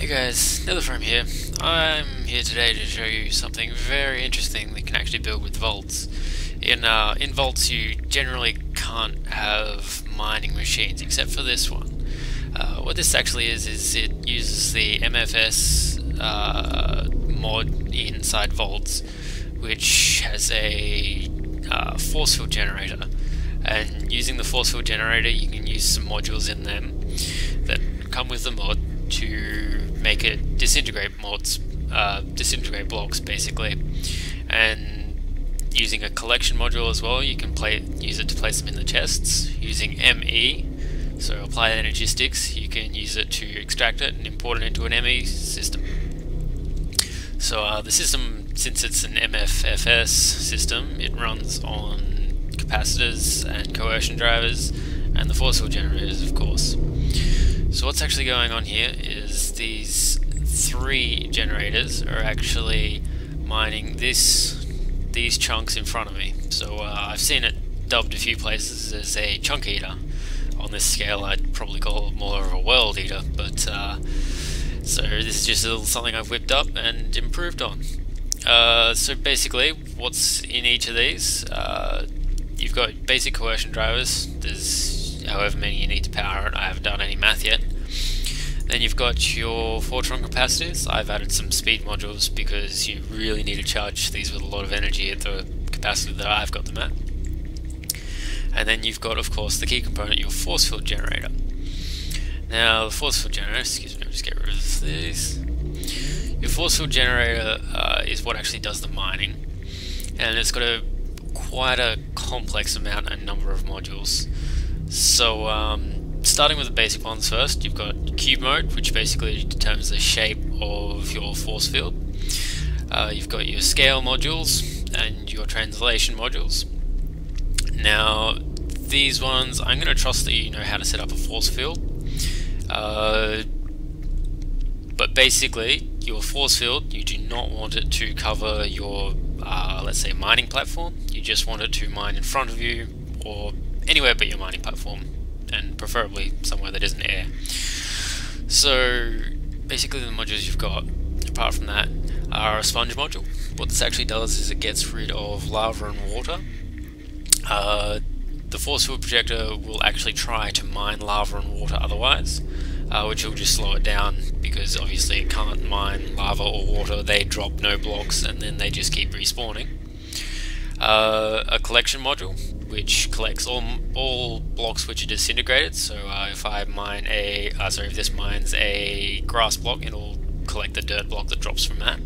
Hey guys, Netherframe here. I'm here today to show you something very interesting that you can actually build with vaults. In vaults you generally can't have mining machines except for this one. What this actually is it uses the MFFS mod inside vaults, which has a force field generator. And using the force field generator you can use some modules in them that come with the mod to make it disintegrate blocks basically, and using a collection module as well, you can use it to place them in the chests using ME. So apply energy sticks, you can use it to extract it and import it into an ME system. So the system, since it's an MFFS system, it runs on capacitors and coercion drivers and the force field generators, of course. So what's actually going on here is these three generators are actually mining these chunks in front of me. So I've seen it dubbed a few places as a chunk eater. On this scale I'd probably call it more of a world eater, but so this is just a little something I've whipped up and improved on. So basically what's in each of these, you've got basic coercion drivers. There's however many you need to power it. I haven't done any math yet. Then you've got your Fortron capacitors. I've added some speed modules because you really need to charge these with a lot of energy at the capacitor that I've got them at. And then you've got, of course, the key component, your force field generator. Now, the force field generator, excuse me, I'll just get rid of this. Your force field generator is what actually does the mining, and it's got quite a complex amount and number of modules. So, starting with the basic ones first, you've got cube mode, which basically determines the shape of your force field. You've got your scale modules and your translation modules. Now, these ones, I'm going to trust that you know how to set up a force field. But basically, your force field, you do not want it to cover your, let's say, mining platform. You just want it to mine in front of you, or anywhere but your mining platform, and preferably somewhere that isn't air. So basically the modules you've got, apart from that, are a sponge module. What this actually does is it gets rid of lava and water. The force field projector will actually try to mine lava and water otherwise, which will just slow it down, because obviously it can't mine lava or water. They drop no blocks and then they just keep respawning. A collection module, which collects all blocks which are disintegrated. So if I mine if this mines a grass block, it'll collect the dirt block that drops from that.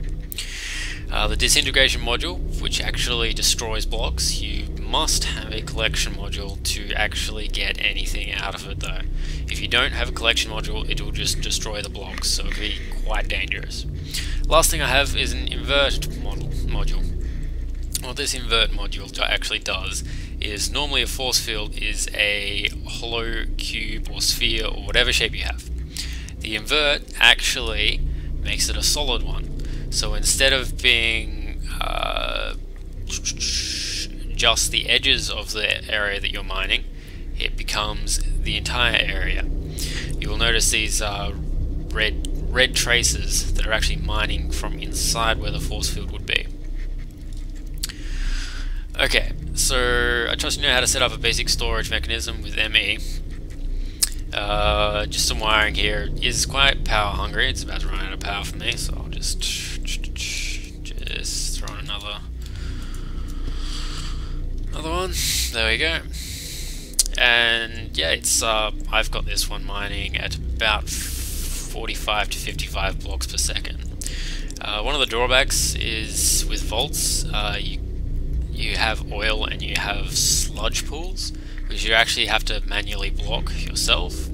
The disintegration module, which actually destroys blocks. You must have a collection module to actually get anything out of it though. If you don't have a collection module, it will just destroy the blocks, so it can be quite dangerous. Last thing I have is an invert module. What this invert module actually does is, normally a force field is a hollow cube or sphere or whatever shape you have. The invert actually makes it a solid one. So instead of being just the edges of the area that you're mining, it becomes the entire area. You will notice these red traces that are actually mining from inside where the force field would be. Okay, so I trust you know how to set up a basic storage mechanism with ME. Just some wiring here. It is quite power hungry. It's about to run out of power for me, so I'll just throw in another one. There we go. And yeah, it's I've got this one mining at about 45 to 55 blocks per second. One of the drawbacks is with vaults, you have oil and you have sludge pools, which you actually have to manually block yourself.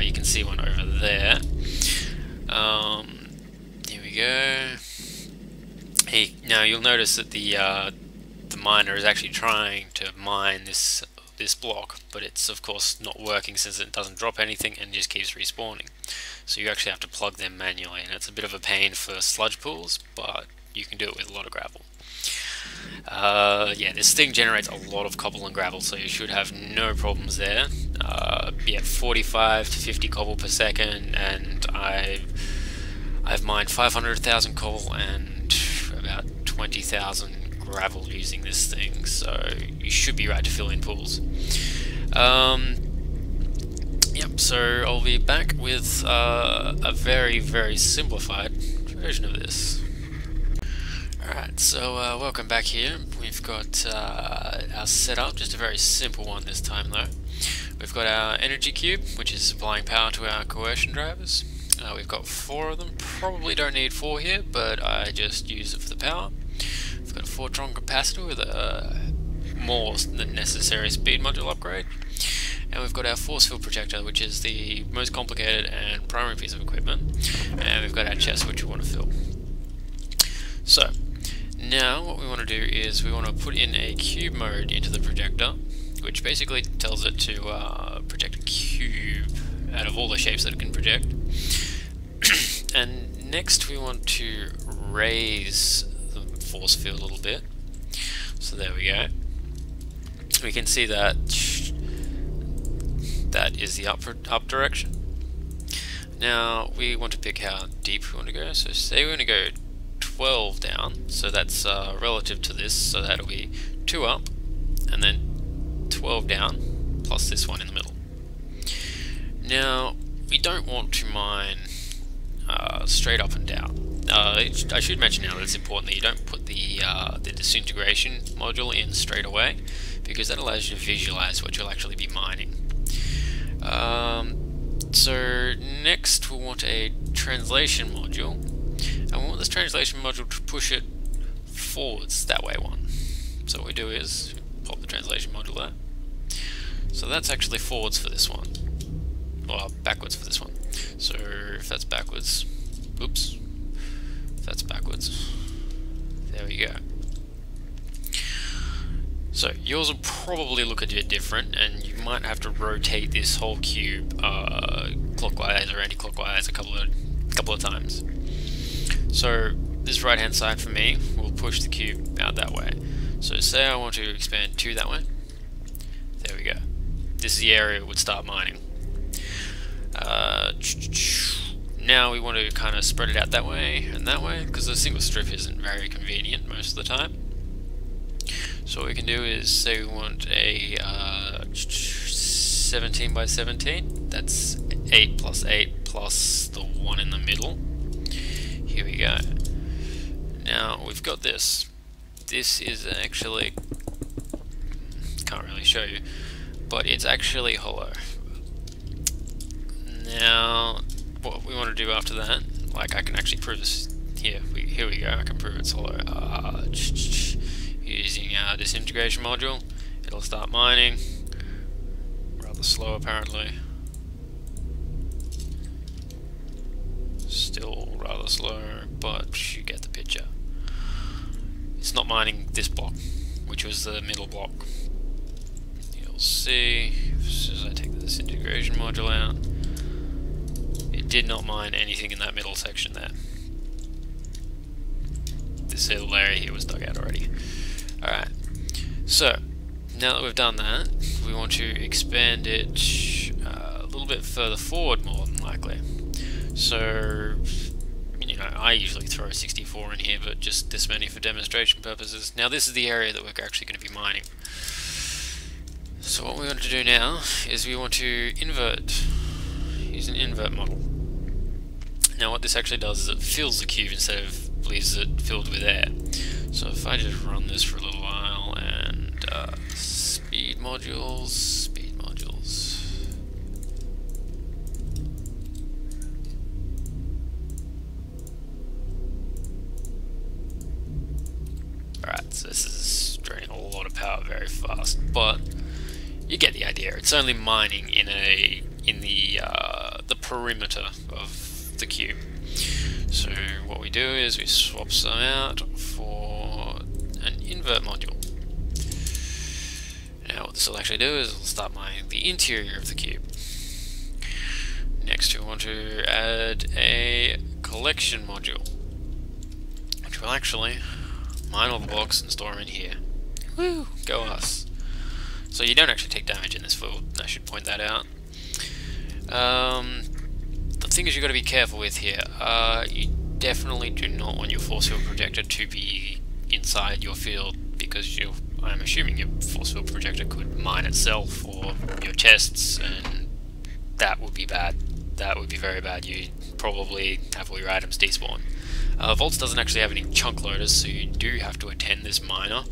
You can see one over there. Here we go. Now you'll notice that the miner is actually trying to mine this block, but it's of course not working since it doesn't drop anything and just keeps respawning. So you actually have to plug them manually, and it's a bit of a pain for sludge pools, but you can do it with a lot of gravel. Yeah, this thing generates a lot of cobble and gravel, so you should have no problems there. Yeah, 45 to 50 cobble per second, and I've mined 500,000 coal and about 20,000 gravel using this thing, so you should be right to fill in pools. Yep, so I'll be back with a very, very simplified version of this. Alright, so welcome back here. We've got our setup, just a very simple one this time though. We've got our energy cube, which is supplying power to our coercion drivers. We've got 4 of them, probably don't need 4 here, but I just use it for the power. We've got a 4-tron capacitor with a more than necessary speed module upgrade. And we've got our force field projector, which is the most complicated and primary piece of equipment. And we've got our chest, which we want to fill. So, now what we want to do is we want to put in a cube mode into the projector, which basically tells it to project a cube out of all the shapes that it can project. And next we want to raise the force field a little bit. So there we go. We can see that that is the up direction. Now we want to pick how deep we want to go. So say we want to go 12 down, so that's relative to this, so that'll be 2 up and then 12 down plus this one in the middle. Now we don't want to mine straight up and down. I should mention now that it's important that you don't put the disintegration module in straight away, because that allows you to visualize what you'll actually be mining. So next we want a translation module, and we want this translation module to push it forwards, that way one. So what we do is pop the translation module there. So that's actually forwards for this one, or backwards for this one. So if that's backwards, oops, if that's backwards, there we go. So yours will probably look a bit different, and you might have to rotate this whole cube clockwise or anti-clockwise a couple of times. So this right hand side for me will push the cube out that way. So say I want to expand 2 that way. There we go. This is the area it would start mining. Now we want to kind of spread it out that way and that way, because a single strip isn't very convenient most of the time. So what we can do is say we want a 17 by 17. That's 8 plus 8 plus the one in the middle. Here we go. Now we've got this. This is actually, can't really show you, but it's actually hollow. Now what we want to do after that, like I can actually prove this here. Here we go. I can prove it's hollow. Using our disintegration module, it'll start mining. Rather slow apparently. Still rather slow, but you get the picture. It's not mining this block, which was the middle block. You'll see, as soon as I take the disintegration module out, it did not mine anything in that middle section there. This little area here was dug out already. Alright, so now that we've done that, we want to expand it a little bit further forward more than likely. So, you know, I usually throw 64 in here, but just this many for demonstration purposes. Now this is the area that we're actually going to be mining. So what we want to do now is we want to invert, use an invert model. Now what this actually does is it fills the cube instead of leaves it filled with air. So if I just run this for a little while and speed modules. Alright, so this is draining a lot of power very fast, but you get the idea. It's only mining in the perimeter of the cube. So what we do is we swap some out for an invert module. Now what this will actually do is it'll start mining the interior of the cube. Next we want to add a collection module, which will actually mine all the blocks and store them in here. Woo! Go us! So you don't actually take damage in this field, I should point that out. The thing is you've got to be careful with here. You definitely do not want your force field projector to be inside your field, because I'm assuming your force field projector could mine itself or your chests, and that would be bad. That would be very bad. You'd probably have all your items despawn. Vaults doesn't actually have any chunk loaders, so you do have to attend this miner,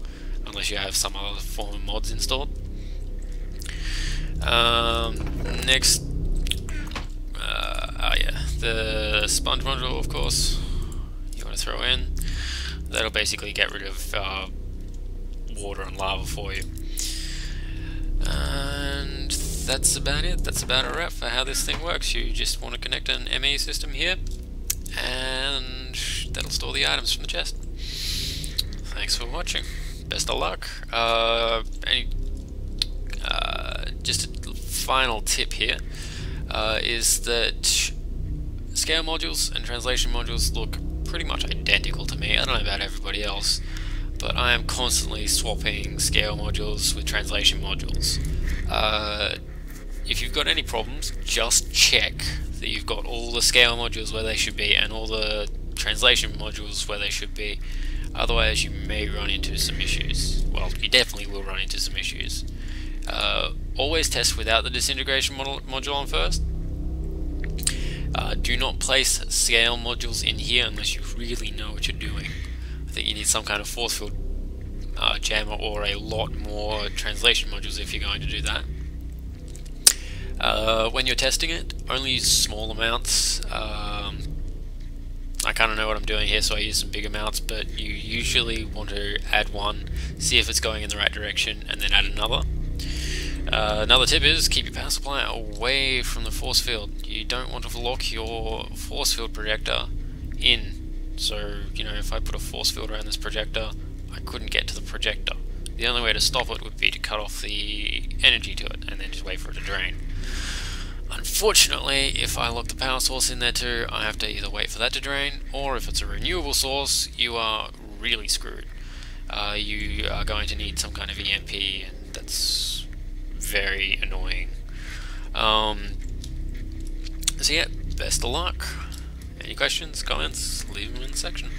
unless you have some other form of mods installed. Next, yeah, the sponge module, of course, you want to throw in. That'll basically get rid of water and lava for you. And that's about it. That's about a wrap for how this thing works. You just want to connect an ME system here, and that'll store the items from the chest. Thanks for watching. Best of luck. Just a final tip here is that scale modules and translation modules look pretty much identical to me. I don't know about everybody else, but I am constantly swapping scale modules with translation modules. If you've got any problems, just check that you've got all the scale modules where they should be and all the translation modules where they should be. Otherwise you may run into some issues. Well, you definitely will run into some issues. Always test without the disintegration module on first. Do not place scale modules in here unless you really know what you're doing. I think you need some kind of force field jammer or a lot more translation modules if you're going to do that. When you're testing it, only use small amounts. I kind of know what I'm doing here, so I use some big amounts, but you usually want to add one, see if it's going in the right direction, and then add another. Another tip is keep your power supply away from the force field. You don't want to lock your force field projector in. So, you know, if I put a force field around this projector, I couldn't get to the projector. The only way to stop it would be to cut off the energy to it and then just wait for it to drain. Unfortunately, if I lock the power source in there too, I have to either wait for that to drain, or if it's a renewable source, you are really screwed. You are going to need some kind of EMP, and that's very annoying. So yeah, best of luck. Any questions, comments, leave them in the section.